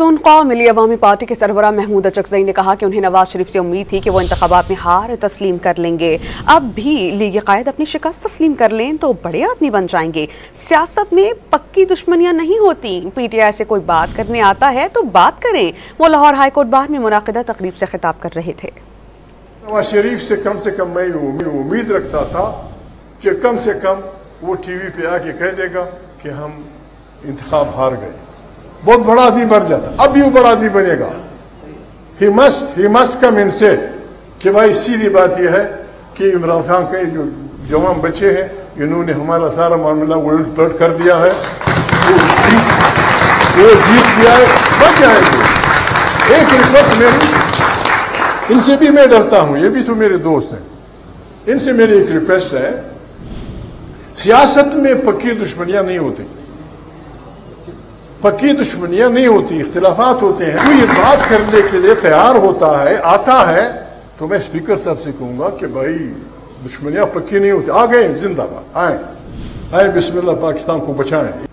पख्तूनख्वा मिली अवामी party के सरबराह महमूद अचकज़ई ने कहा कि उन्हें नवाज शरीफ से उम्मीद थी कि वो इंतखाबात में हार तस्लीम कर लेंगे। अब भी लीग कायद अपनी शिकस्त तस्लीम कर लें तो बड़े आदमी बन जाएंगे। सियासत में पक्की दुश्मनियां नहीं होती। PTI से कोई बात करने आता है तो बात करें। वो लाहौर हाई कोर्ट बार में मुनाकिदा तकरीब से खिताब कर रहे थे। नवाज शरीफ से कम मैं उम्मीद रखता था कि कम से कम वो TV पे आके कह देगा कि हम इंतखाब हार गए, बहुत बड़ा आदमी बन जाता। अब भी वो बड़ा आदमी बनेगा। ही मस्ट कम इनसे कि भाई सीधी बात यह है कि इमरान खान के जो जवान बच्चे हैं इन्होंने हमारा सारा मामला उलट पलट कर दिया है, वो जीत दिया है, बच जाएंगे। एक रिक्वेस्ट मेरी, इनसे भी मैं डरता हूं, ये भी तो मेरे दोस्त हैं, इनसे मेरी एक रिक्वेस्ट है, सियासत में पक्की दुश्मनियां नहीं होती, पक्की दुश्मनियां नहीं होती, इख्तिलाफात होते हैं। कोई बात करने के लिए तैयार होता है, आता है, तो मैं स्पीकर साहब से कहूंगा कि भाई दुश्मनियां पक्की नहीं होती। आ गए जिंदाबाद, आए बिस्मिल्लाह, पाकिस्तान को बचाएं।